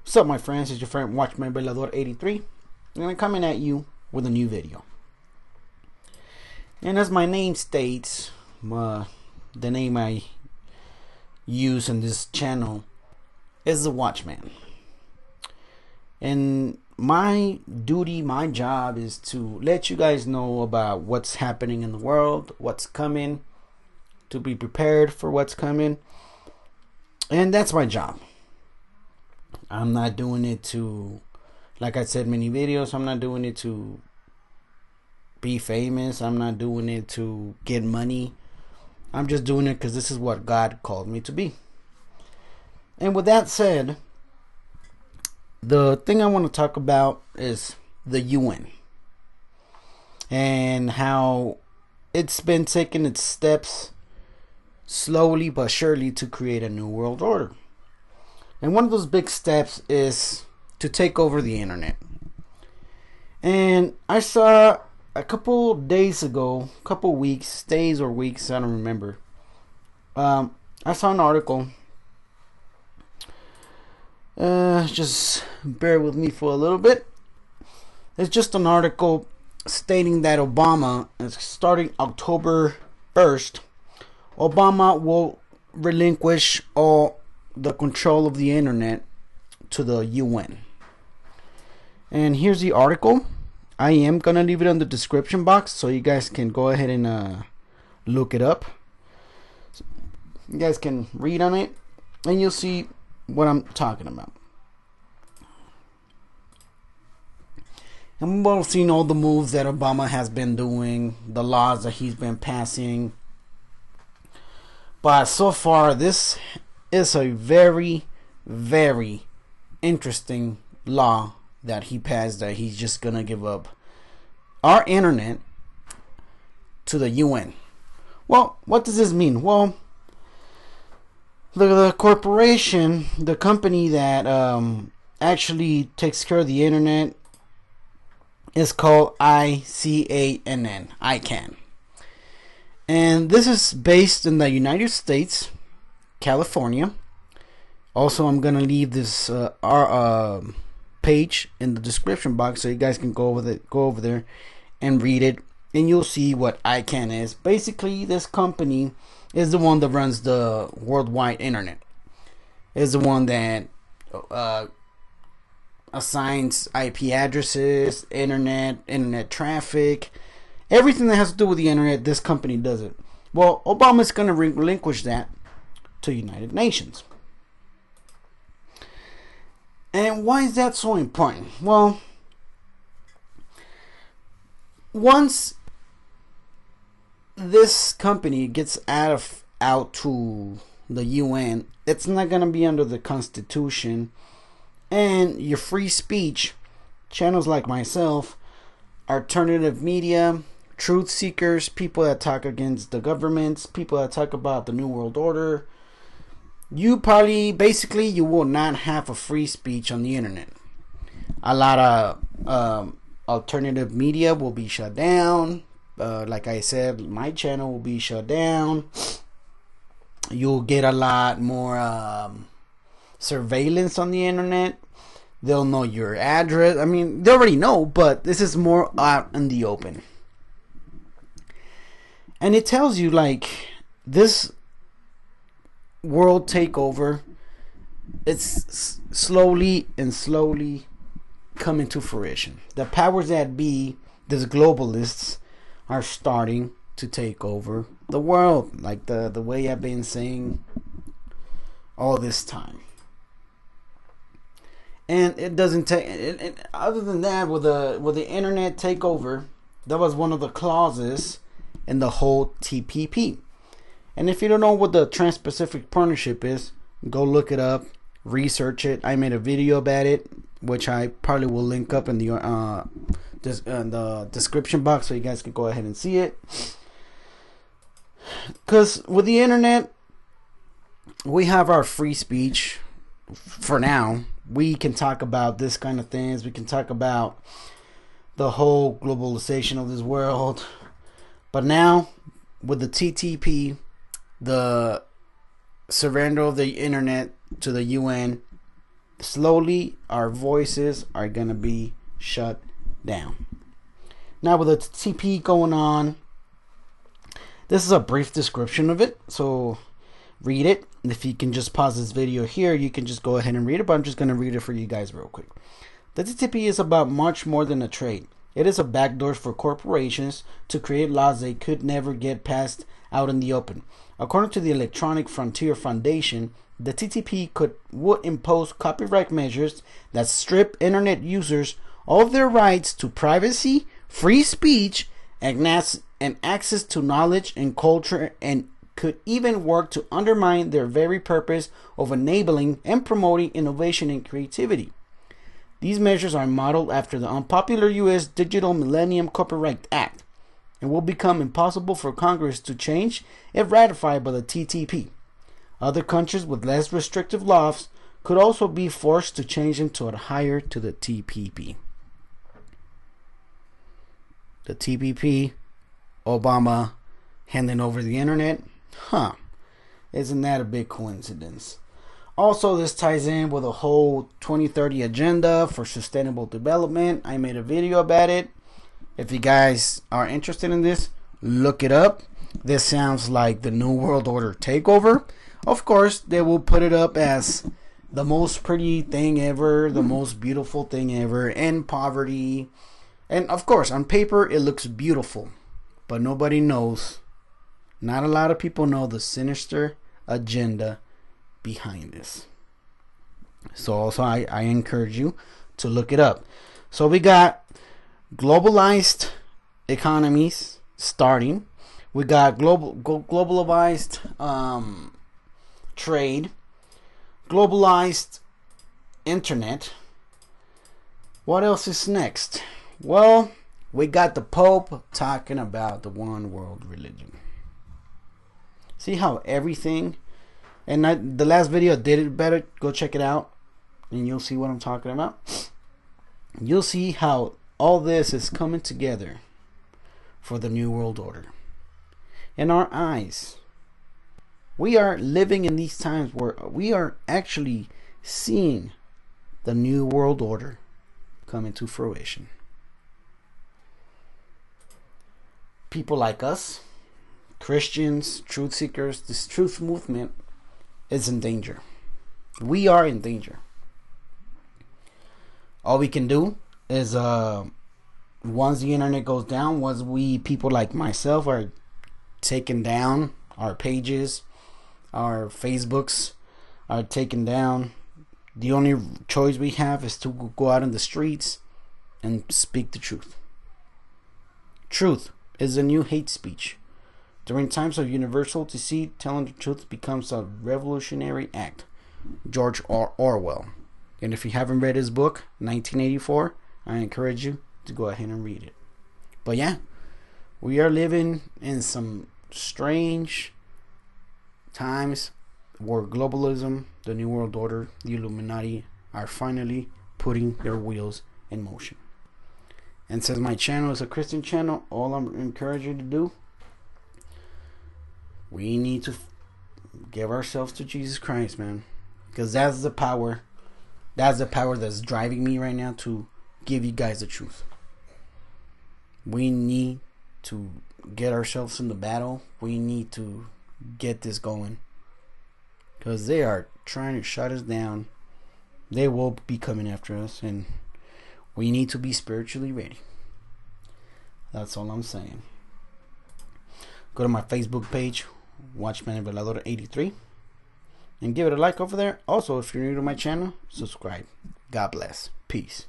What's up, my friends? It's your friend Watchman Velador 83, and I'm coming at you with a new video. And as my name states, the name I use in this channel is the Watchman. And my duty, my job is to let you guys know about what's happening in the world, what's coming, to be prepared for what's coming. And that's my job. I'm not doing it to, like I said, many videos, I'm not doing it to be famous. I'm not doing it to get money. I'm just doing it because this is what God called me to be. And with that said, the thing I want to talk about is the UN and how it's been taking its steps slowly but surely to create a new world order. And one of those big steps is to take over the internet. And I saw a couple days ago, days or weeks, I don't remember. I saw an article. Just bear with me for a little bit. It's just an article stating that Obama, starting October 1st, Obama will relinquish all the control of the internet to the UN. And here's the article. I am gonna leave it in the description box so you guys can go ahead and look it up. So you guys can read on it and you'll see what I'm talking about. And we've all seen all the moves that Obama has been doing, the laws that he's been passing. But so far, this is a very, very interesting law that he passed, that he's just gonna give up our internet to the UN. Well, what does this mean? Well, the corporation, the company that actually takes care of the internet is called ICANN, ICANN. And this is based in the United States, California. Also, I'm gonna leave this our page in the description box so you guys can go over there and read it, and you'll see what ICANN is. Basically, this company is the one that runs the worldwide internet. Is the one that assigns IP addresses, internet traffic, everything that has to do with the internet. This company does it. Well, Obama's gonna relinquish that to United Nations. And why is that so important? Well, once this company gets out to the UN, it's not gonna be under the Constitution, and your free speech channels like myself, alternative media, truth seekers, people that talk against the governments, people that talk about the New World Order, you will not have a free speech on the internet. A lot of alternative media will be shut down. Like I said, my channel will be shut down. You'll get a lot more surveillance on the internet. They'll know your address. I mean, they already know, but this is more out in the open. And it tells you, like, this world takeover, it's slowly coming to fruition. The powers that be, these globalists, are starting to take over the world, like the way I've been saying all this time. And it doesn't take other than that, with the internet takeover, that was one of the clauses in the whole TPP. And if you don't know what the Trans-Pacific Partnership is, go look it up, research it. I made a video about it, which I probably will link up in the description box so you guys can go ahead and see it. Because with the internet, we have our free speech for now. We can talk about this kind of things. We can talk about the whole globalization of this world. But now, with the TTP, the surrender of the internet to the UN, slowly our voices are gonna be shut down. Now with the TP going on, this is a brief description of it, so read it. If you can just pause this video here, you can just go ahead and read it, but I'm just going to read it for you guys real quick. The TTP is about much more than a trade. It is a backdoor for corporations to create laws they could never get passed out in the open. According to the Electronic Frontier Foundation, the TTP would impose copyright measures that strip internet users of their rights to privacy, free speech, and access to knowledge and culture, and could even work to undermine their very purpose of enabling and promoting innovation and creativity. These measures are modeled after the unpopular U.S. Digital Millennium Copyright Act and will become impossible for Congress to change if ratified by the TTP. Other countries with less restrictive laws could also be forced to change them to adhere to the TPP. The TPP, Obama handing over the internet. Isn't that a big coincidence? Also, this ties in with a whole 2030 agenda for sustainable development. I made a video about it. If you guys are interested in this, look it up. This sounds like the New World Order takeover. Of course, they will put it up as the most pretty thing ever, the most beautiful thing ever, end poverty. And of course, on paper, it looks beautiful. But nobody knows. Not a lot of people know the sinister agenda behind this. So also I encourage you to look it up. So we got globalized economies starting. We got globalized trade, globalized internet. What else is next? Well, we got the Pope talking about the one world religion. See how everything, and the last video did it better. Go check it out and you'll see what I'm talking about. You'll see how all this is coming together for the New World Order. In our eyes, we are living in these times where we are actually seeing the New World Order come into fruition. People like us, Christians, truth seekers, this truth movement is in danger. We are in danger. All we can do is once the internet goes down, once people like myself are taking down our pages, our Facebooks are taken down, the only choice we have is to go out in the streets and speak the truth. Truth is the new hate speech. During times of universal deceit, telling the truth becomes a revolutionary act. George Orwell. And if you haven't read his book, 1984, I encourage you to go ahead and read it. But yeah, we are living in some strange times where globalism, the New World Order, the Illuminati are finally putting their wheels in motion. And since my channel is a Christian channel, all I'm encouraging you to do, we need to give ourselves to Jesus Christ, man. Because that's the power. That's the power that's driving me right now to give you guys the truth. We need to get ourselves in the battle. We need to get this going. Because they are trying to shut us down. They will be coming after us. And we need to be spiritually ready. That's all I'm saying. Go to my Facebook page, Watchman Velador 83, and give it a like over there. Also, if you're new to my channel, subscribe. God bless. Peace.